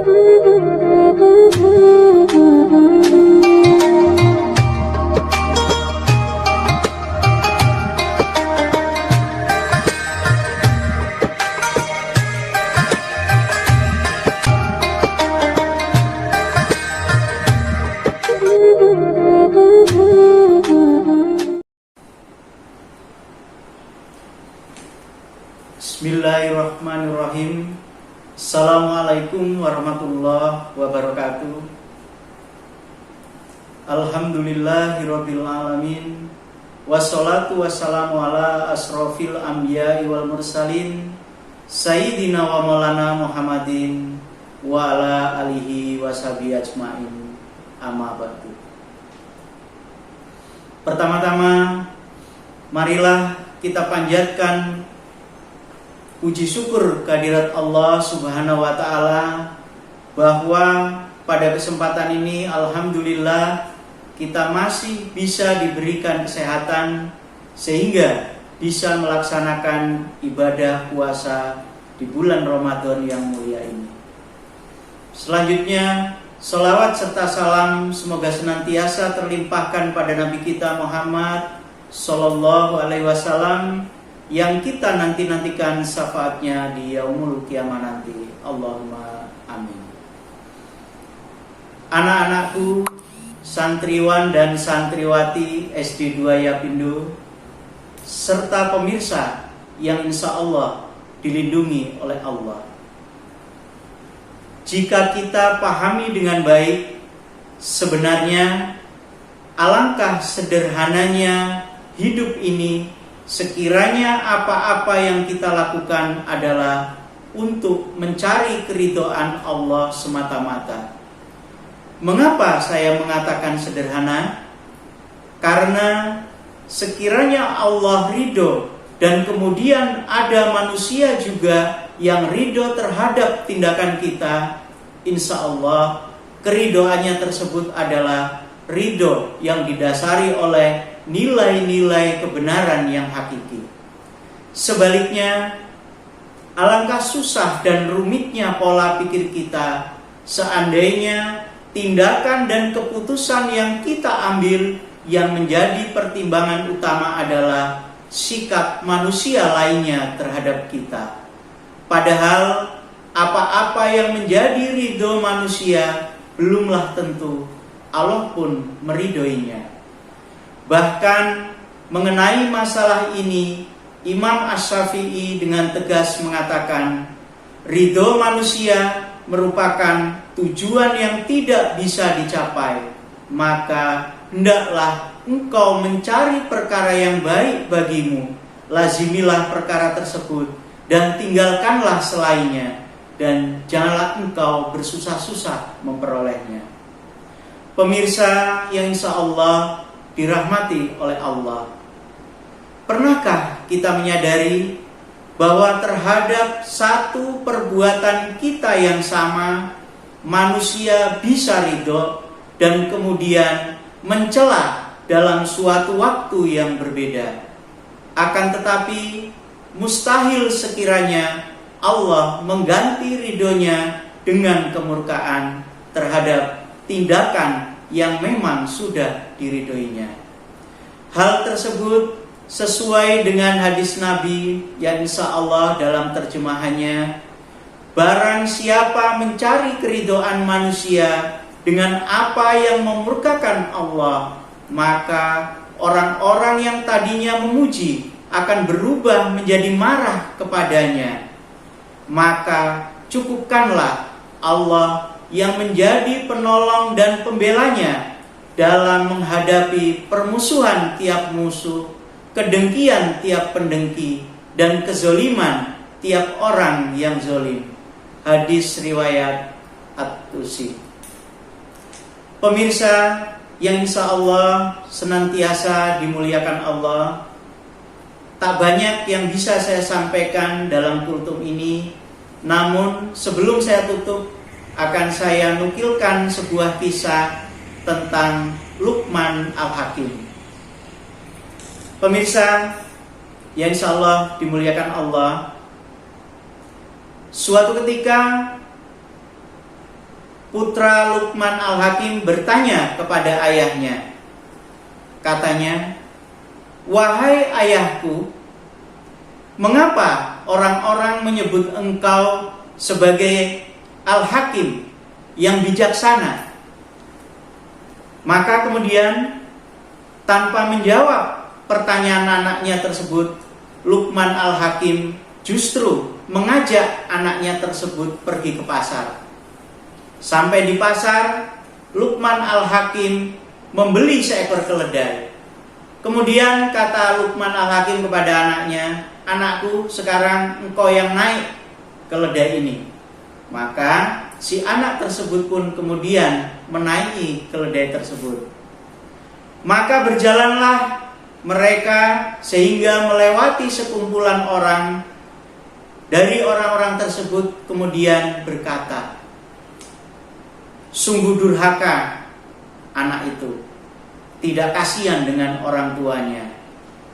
Bismillahirrahmanirrahim. Assalamualaikum warahmatullahi wabarakatuh. Alhamdulillahirabbil alamin. Wassalatu wassalamu ala asrofil anbiya'i wal mursalin Sayyidina wa maulana Muhammadin wa ala alihi washabihi ajmain. Amma ba'du. Pertama-tama, marilah kita panjatkan puji syukur kehadirat Allah Subhanahu wa Ta'ala, bahwa pada kesempatan ini alhamdulillah kita masih bisa diberikan kesehatan sehingga bisa melaksanakan ibadah puasa di bulan Ramadan yang mulia ini. Selanjutnya, sholawat serta salam semoga senantiasa terlimpahkan pada Nabi kita Muhammad Sallallahu Alaihi Wasallam yang kita nantikan syafaatnya di yaumul kiamah nanti. Allahumma amin. Anak-anakku, santriwan dan santriwati SD 2 Yapindo, serta pemirsa yang insya Allah dilindungi oleh Allah. Jika kita pahami dengan baik, sebenarnya alangkah sederhananya hidup ini sekiranya apa-apa yang kita lakukan adalah untuk mencari keridhaan Allah semata-mata. Mengapa saya mengatakan sederhana? Karena sekiranya Allah ridho dan kemudian ada manusia juga yang ridho terhadap tindakan kita, insya Allah keridhoannya tersebut adalah ridho yang didasari oleh nilai-nilai kebenaran yang hakiki. Sebaliknya, alangkah susah dan rumitnya pola pikir kita seandainya tindakan dan keputusan yang kita ambil yang menjadi pertimbangan utama adalah sikap manusia lainnya terhadap kita. Padahal apa-apa yang menjadi ridho manusia belumlah tentu Allah pun meridhoinya. Bahkan mengenai masalah ini, Imam Asy-Syafi'i dengan tegas mengatakan, ridho manusia merupakan tujuan yang tidak bisa dicapai. Maka hendaklah engkau mencari perkara yang baik bagimu, lazimilah perkara tersebut dan tinggalkanlah selainnya, dan janganlah engkau bersusah-susah memperolehnya. Pemirsa yang insya Allah dirahmati oleh Allah, pernahkah kita menyadari bahwa terhadap satu perbuatan kita yang sama, manusia bisa ridho dan kemudian mencela dalam suatu waktu yang berbeda. Akan tetapi mustahil sekiranya Allah mengganti ridhonya dengan kemurkaan terhadap tindakan yang memang sudah diridhoinya. Hal tersebut sesuai dengan hadis Nabi yang insya Allah dalam terjemahannya, barang siapa mencari keridhaan manusia dengan apa yang memurkakan Allah, maka orang-orang yang tadinya memuji akan berubah menjadi marah kepadanya. Maka cukupkanlah Allah yang menjadi penolong dan pembelanya dalam menghadapi permusuhan tiap musuh, kedengkian tiap pendengki, dan kezoliman tiap orang yang zolim. Hadis riwayat At-Tusi. Pemirsa yang insya Allah senantiasa dimuliakan Allah, tak banyak yang bisa saya sampaikan dalam kultum ini. Namun sebelum saya tutup, akan saya nukilkan sebuah kisah tentang Luqman Al-Hakim. Pemirsa yang insya Allah dimuliakan Allah, suatu ketika putra Luqman Al-Hakim bertanya kepada ayahnya. Katanya, "Wahai ayahku, mengapa orang-orang menyebut engkau sebagai Al-Hakim, yang bijaksana?" Maka kemudian tanpa menjawab pertanyaan anaknya tersebut, Luqman Al-Hakim justru mengajak anaknya tersebut pergi ke pasar. Sampai di pasar, Luqman Al-Hakim membeli seekor keledai. Kemudian kata Luqman Al-Hakim kepada anaknya, "Anakku, sekarang engkau yang naik keledai ini." Maka si anak tersebut pun kemudian menaiki keledai tersebut. Maka berjalanlah mereka sehingga melewati sekumpulan orang. Dari orang-orang tersebut kemudian berkata, "Sungguh durhaka anak itu, tidak kasihan dengan orang tuanya.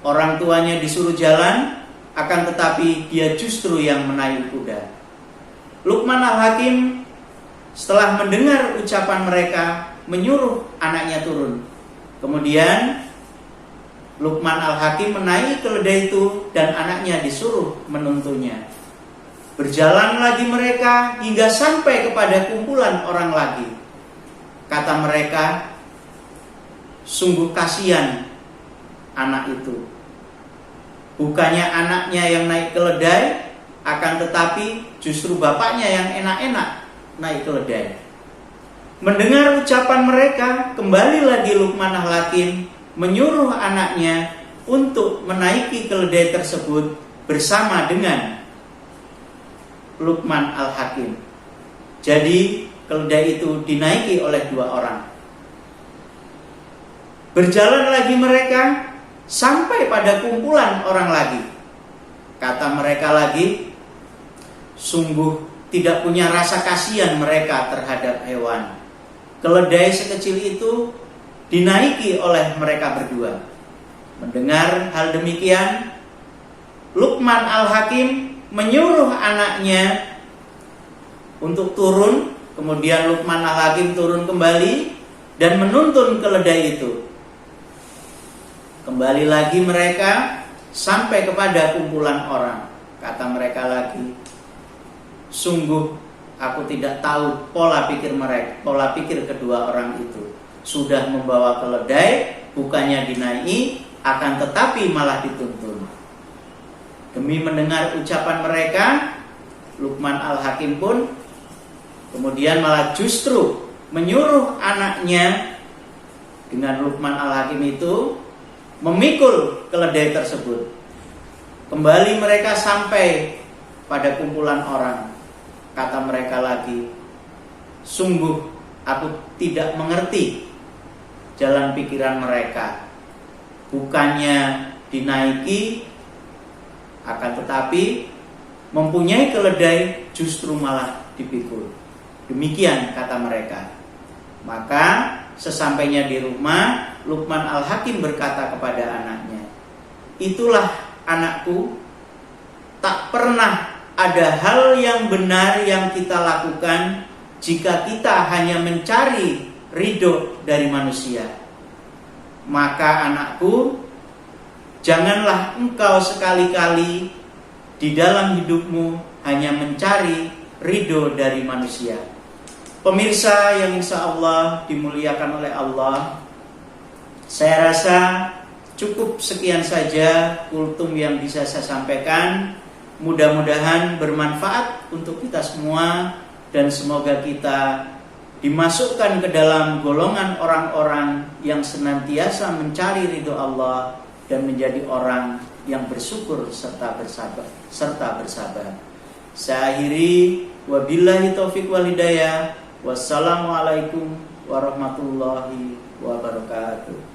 Orang tuanya disuruh jalan, akan tetapi dia justru yang menaiki kuda." Luqman Al-Hakim setelah mendengar ucapan mereka menyuruh anaknya turun. Kemudian Luqman Al-Hakim menaiki keledai itu dan anaknya disuruh menuntunnya. Berjalan lagi mereka hingga sampai kepada kumpulan orang lagi. Kata mereka, "Sungguh kasihan anak itu. Bukannya anaknya yang naik keledai, akan tetapi justru bapaknya yang enak-enak naik keledai." Mendengar ucapan mereka, kembali lagi Luqman Al-Hakim menyuruh anaknya untuk menaiki keledai tersebut bersama dengan Luqman Al-Hakim. Jadi keledai itu dinaiki oleh dua orang. Berjalan lagi mereka sampai pada kumpulan orang lagi. Kata mereka lagi, sungguh tidak punya rasa kasihan mereka terhadap hewan. Keledai sekecil itu dinaiki oleh mereka berdua. Mendengar hal demikian, Luqman Al-Hakim menyuruh anaknya untuk turun. Kemudian Luqman Al-Hakim turun kembali dan menuntun keledai itu. Kembali lagi mereka sampai kepada kumpulan orang. Kata mereka lagi, sungguh aku tidak tahu pola pikir kedua orang itu. Sudah membawa keledai, bukannya dinaiki, akan tetapi malah dituntun. Demi mendengar ucapan mereka, Luqman Al-Hakim pun kemudian malah justru menyuruh anaknya dengan Luqman Al-Hakim itu memikul keledai tersebut. Kembali mereka sampai pada kumpulan orang. Kata mereka lagi, sungguh aku tidak mengerti jalan pikiran mereka. Bukannya dinaiki, akan tetapi mempunyai keledai justru malah dipikul. Demikian kata mereka. Maka sesampainya di rumah, Luqman Al-Hakim berkata kepada anaknya, "Itulah anakku, tak pernah ada hal yang benar yang kita lakukan jika kita hanya mencari ridho dari manusia. Maka anakku, janganlah engkau sekali-kali di dalam hidupmu hanya mencari ridho dari manusia." Pemirsa yang insya Allah dimuliakan oleh Allah, saya rasa cukup sekian saja kultum yang bisa saya sampaikan. Mudah-mudahan bermanfaat untuk kita semua dan semoga kita dimasukkan ke dalam golongan orang-orang yang senantiasa mencari ridho Allah dan menjadi orang yang bersyukur serta bersabar. Saya akhiri, wabillahi taufiq wal hidayah. Wassalamualaikum warahmatullahi wabarakatuh.